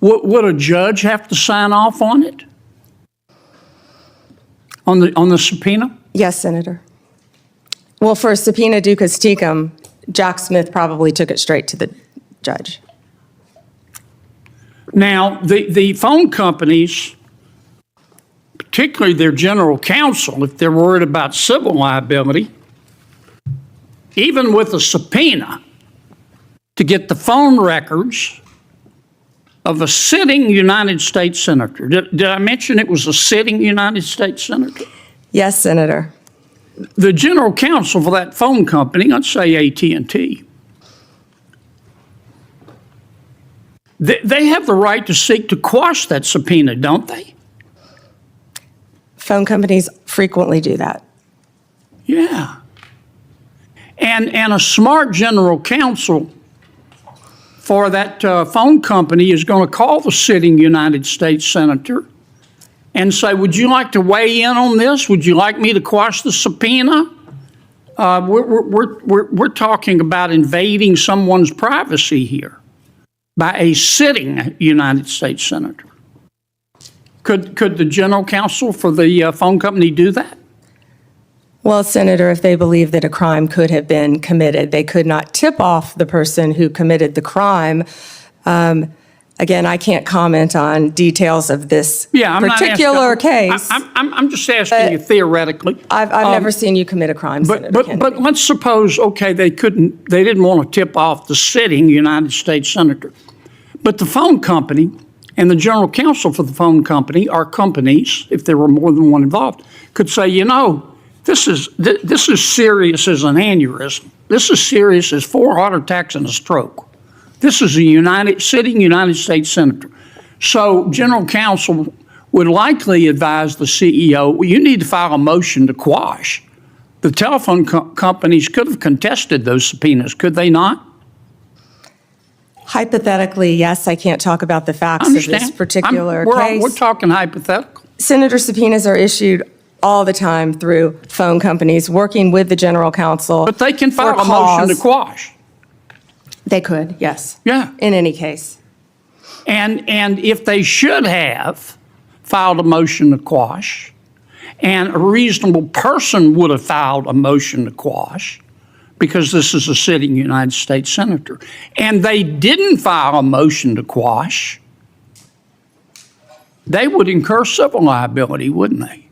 Would a judge have to sign off on it? On the subpoena? Yes, Senator. Well, for a subpoena ducus tecum, Jack Smith probably took it straight to the judge. Now, the phone companies, particularly their general counsel, if they're worried about civil liability, even with a subpoena to get the phone records of a sitting United States senator. Did I mention it was a sitting United States senator? Yes, Senator. The general counsel for that phone company, let's say AT&T, they have the right to seek to quash that subpoena, don't they? Phone companies frequently do that. Yeah. And a smart general counsel for that phone company is going to call the sitting United States senator and say, would you like to weigh in on this? Would you like me to quash the subpoena? We're talking about invading someone's privacy here by a sitting United States senator. Could the general counsel for the phone company do that? Well, Senator, if they believe that a crime could have been committed, they could not tip off the person who committed the crime. Again, I can't comment on details of this particular case. I'm just asking you theoretically. I've never seen you commit a crime, Senator Kennedy. But let's suppose, okay, they didn't want to tip off the sitting United States senator. But the phone company and the general counsel for the phone company, or companies, if there were more than one involved, could say, you know, this is serious as an aneurysm. This is serious as 4 heart attacks and a stroke. This is a sitting United States senator. So general counsel would likely advise the CEO, well, you need to file a motion to quash. The telephone companies could have contested those subpoenas, could they not? Hypothetically, yes. I can't talk about the facts of this particular case. We're talking hypothetical. Senator, subpoenas are issued all the time through phone companies working with the general counsel. But they can file a motion to quash. They could, yes. Yeah. In any case. And if they should have filed a motion to quash, and a reasonable person would have filed a motion to quash, because this is a sitting United States senator, and they didn't file a motion to quash, they would incur civil liability, wouldn't they?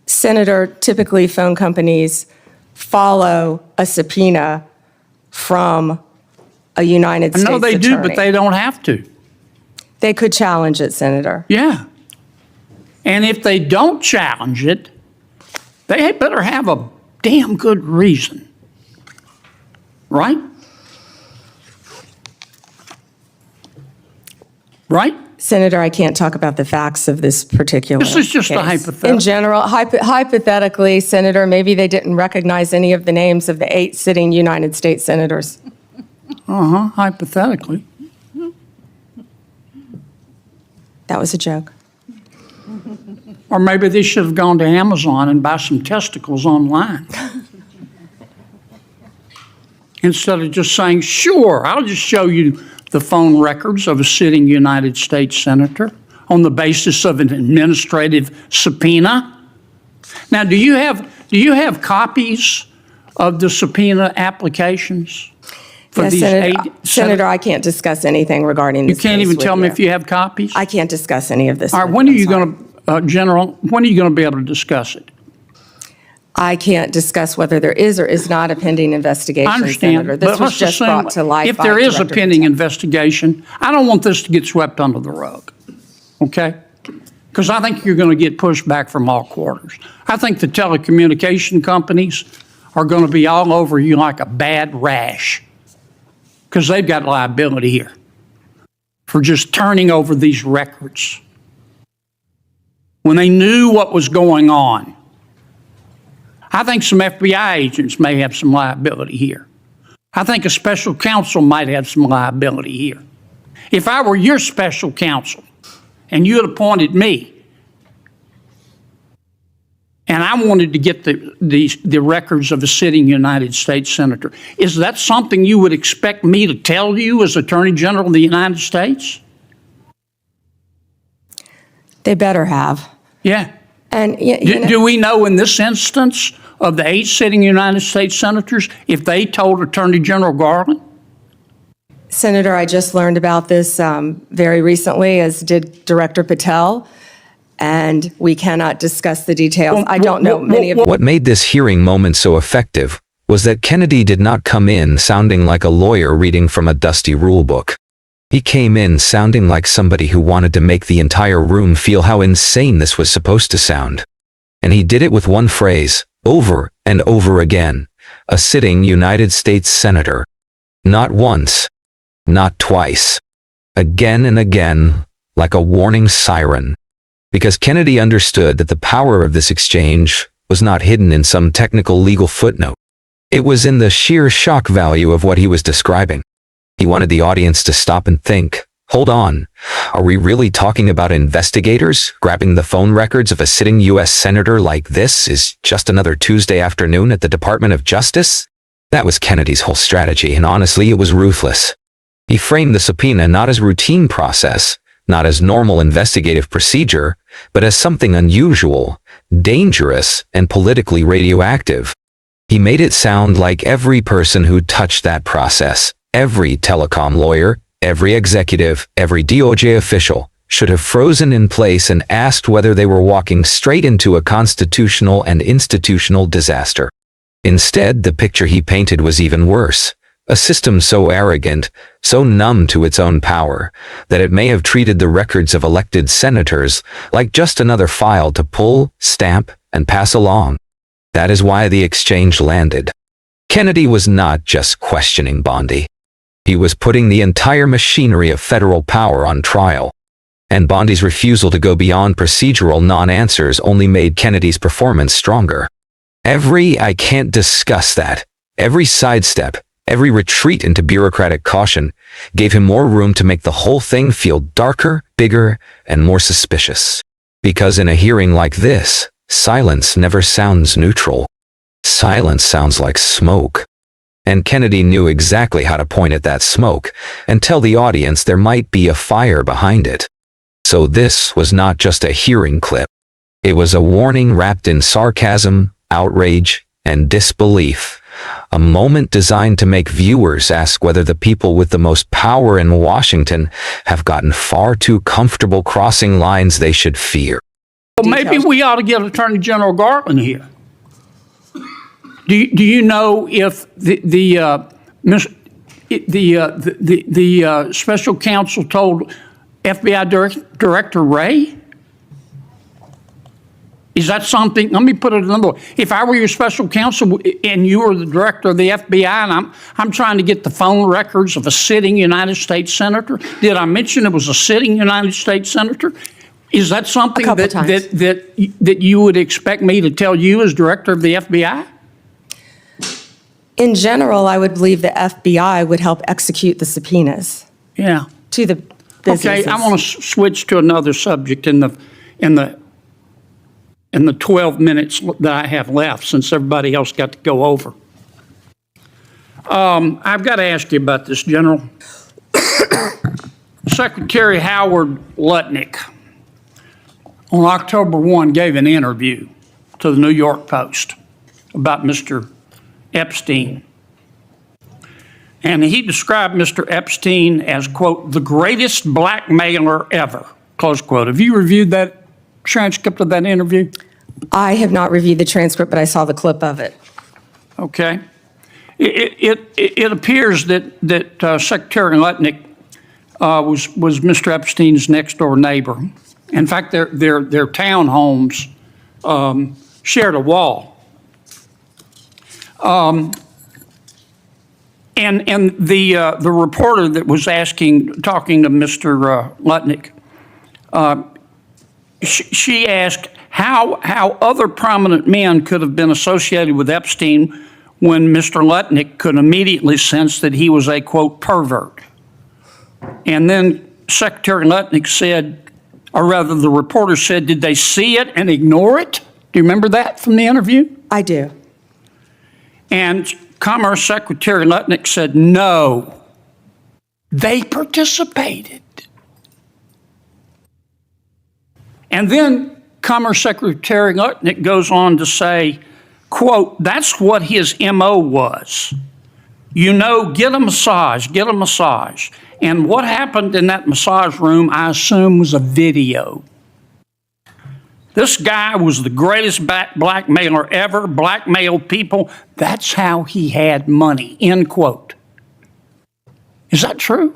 Senator, typically phone companies follow a subpoena from a United States attorney. I know they do, but they don't have to. They could challenge it, Senator. Yeah. And if they don't challenge it, they better have a damn good reason. Right? Right? Senator, I can't talk about the facts of this particular case. This is just a hypothetical. In general, hypothetically, Senator, maybe they didn't recognize any of the names of the 8 sitting United States senators. Hypothetically. That was a joke. Or maybe they should have gone to Amazon and buy some testicles online. Instead of just saying, sure, I'll just show you the phone records of a sitting United States senator on the basis of an administrative subpoena. Now, do you have copies of the subpoena applications for Yes, these Senator, 8? Senator, I can't discuss anything regarding this You can't case even with tell me you. if you have copies? I can't discuss any of this. All right, with when are I'm you sorry. going to, General, when are you going to be able to discuss it? I can't discuss whether there is or is not a pending investigation, I understand, Senator. This but was let's just assume brought to light if by there is a Director pending Patel. investigation, I don't want this to get swept under the rug, okay? Because I think you're going to get pushback from all quarters. I think the telecommunication companies are going to be all over you like a bad rash because they've got liability here for just turning over these records when they knew what was going on. I think some FBI agents may have some liability here. I think a special counsel might have some liability here. If I were your special counsel and you had appointed me and I wanted to get the records of a sitting United States senator. Is that something you would expect me to tell you as Attorney General of the United States? They better have. Yeah. And Do we know in this instance of the 8 sitting United States senators if they told Attorney General Garland? Senator, I just learned about this very recently, as did Director Patel, and we cannot discuss the details. I don't know many of them. What made this hearing moment so effective was that Kennedy did not come in sounding like a lawyer reading from a dusty rulebook. He came in sounding like somebody who wanted to make the entire room feel how insane this was supposed to sound. And he did it with one phrase, over and over again. A sitting United States senator. Not once. Not twice. Again and again, like a warning siren. Because Kennedy understood that the power of this exchange was not hidden in some technical legal footnote. It was in the sheer shock value of what he was describing. He wanted the audience to stop and think, hold on, are we really talking about investigators grabbing the phone records of a sitting U.S. senator like this is just another Tuesday afternoon at the Department of Justice? That was Kennedy's whole strategy, and honestly, it was ruthless. He framed the subpoena not as routine process, not as normal investigative procedure, but as something unusual, dangerous, and politically radioactive. He made it sound like every person who touched that process, every telecom lawyer, every executive, every DOJ official, should have frozen in place and asked whether they were walking straight into a constitutional and institutional disaster. Instead, the picture he painted was even worse. A system so arrogant, so numb to its own power, that it may have treated the records of elected senators like just another file to pull, stamp, and pass along. That is why the exchange landed. Kennedy was not just questioning Bondi. He was putting the entire machinery of federal power on trial. And Bondi's refusal to go beyond procedural non-answers only made Kennedy's performance stronger. Every "I can't discuss that," every sidestep, every retreat into bureaucratic caution gave him more room to make the whole thing feel darker, bigger, and more suspicious. Because in a hearing like this, silence never sounds neutral. Silence sounds like smoke. And Kennedy knew exactly how to point at that smoke and tell the audience there might be a fire behind it. So this was not just a hearing clip. It was a warning wrapped in sarcasm, outrage, and disbelief. A moment designed to make viewers ask whether the people with the most power in Washington have gotten far too comfortable crossing lines they should fear. Well, maybe we ought to get Attorney General Garland here. Do you know if the special counsel told FBI Director Wray? Is that something? Let me put it another way. If I were your special counsel and you were the director of the FBI, and I'm trying to get the phone records of a sitting United States senator, did I mention it was a sitting United States senator? Is that something that you would expect me to tell you as director of the FBI? In general, I would believe the FBI would help execute the subpoenas. Yeah. To the businesses. Okay, I want to switch to another subject in the 12 minutes that I have left, since everybody else got to go over. I've got to ask you about this, General. Secretary Howard Lutnick on October 1 gave an interview to the New York Post about Mr. Epstein. And he described Mr. Epstein as, quote, the greatest blackmailer ever, close quote. Have you reviewed that transcript of that interview? I have not reviewed the transcript, but I saw the clip of it. Okay. It appears that Secretary Lutnick was Mr. Epstein's next door neighbor. In fact, their townhomes shared a wall. And the reporter that was talking to Mr. Lutnick, she asked how other prominent men could have been associated with Epstein when Mr. Lutnick could immediately sense that he was a, quote, pervert. And then Secretary Lutnick said, or rather the reporter said, did they see it and ignore it? Do you remember that from the interview? I do. And Commerce Secretary Lutnick said, no, they participated. And then Commerce Secretary Lutnick goes on to say, quote, that's what his MO was. You know, get a massage, get a massage. And what happened in that massage room, I assume, was a video. This guy was the greatest blackmailer ever, blackmailed people. That's how he had money, end quote. Is that true?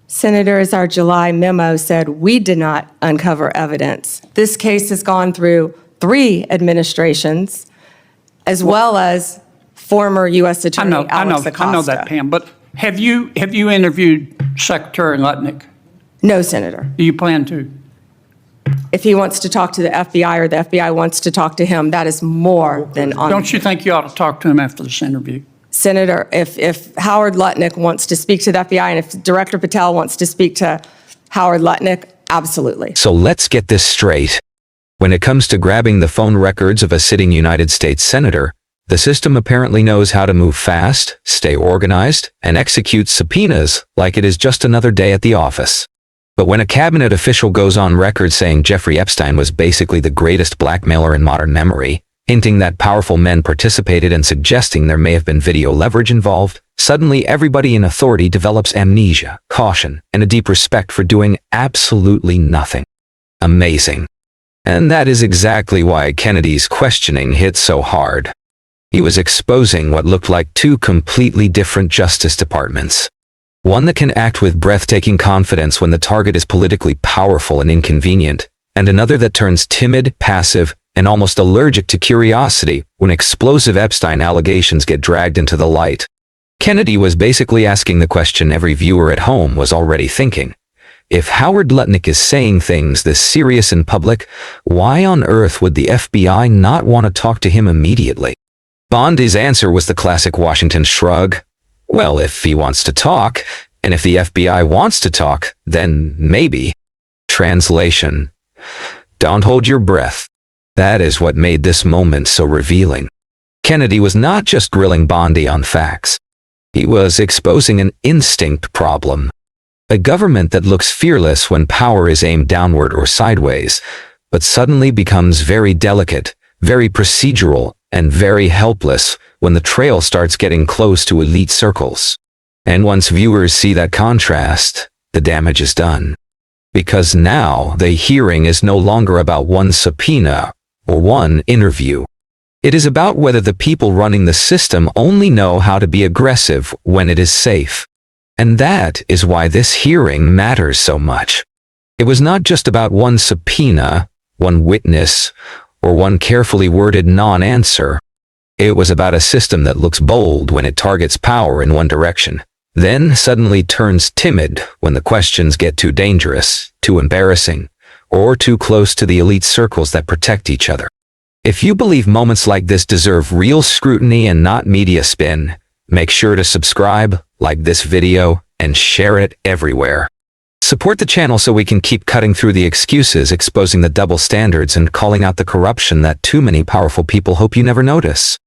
Senator, as our July memo said, we did not uncover evidence. This case has gone through 3 administrations, as well as former U.S. Attorney Alex Acosta. I know that, Pam, but have you interviewed Secretary Lutnick? No, Senator. Do you plan to? If he wants to talk to the FBI or the FBI wants to talk to him, that is more than on. Don't you think you ought to talk to him after this interview? Senator, if Howard Lutnick wants to speak to the FBI and if Director Patel wants to speak to Howard Lutnick, absolutely. So let's get this straight. When it comes to grabbing the phone records of a sitting United States senator, the system apparently knows how to move fast, stay organized, and execute subpoenas like it is just another day at the office. But when a cabinet official goes on record saying Jeffrey Epstein was basically the greatest blackmailer in modern memory, hinting that powerful men participated and suggesting there may have been video leverage involved, suddenly everybody in authority develops amnesia, caution, and a deep respect for doing absolutely nothing. Amazing. And that is exactly why Kennedy's questioning hit so hard. He was exposing what looked like 2 completely different Justice Departments. One that can act with breathtaking confidence when the target is politically powerful and inconvenient, and another that turns timid, passive, and almost allergic to curiosity when explosive Epstein allegations get dragged into the light. Kennedy was basically asking the question every viewer at home was already thinking. If Howard Lutnick is saying things this serious in public, why on earth would the FBI not want to talk to him immediately? Bondi's answer was the classic Washington shrug. Well, if he wants to talk, and if the FBI wants to talk, then maybe. Translation. Don't hold your breath. That is what made this moment so revealing. Kennedy was not just grilling Bondi on facts. He was exposing an instinct problem. A government that looks fearless when power is aimed downward or sideways, but suddenly becomes very delicate, very procedural, and very helpless when the trail starts getting close to elite circles. And once viewers see that contrast, the damage is done. Because now the hearing is no longer about one subpoena or one interview. It is about whether the people running the system only know how to be aggressive when it is safe. And that is why this hearing matters so much. It was not just about one subpoena, one witness, or one carefully worded non-answer. It was about a system that looks bold when it targets power in one direction, then suddenly turns timid when the questions get too dangerous, too embarrassing, or too close to the elite circles that protect each other. If you believe moments like this deserve real scrutiny and not media spin, make sure to subscribe, like this video, and share it everywhere. Support the channel so we can keep cutting through the excuses, exposing the double standards, and calling out the corruption that too many powerful people hope you never notice.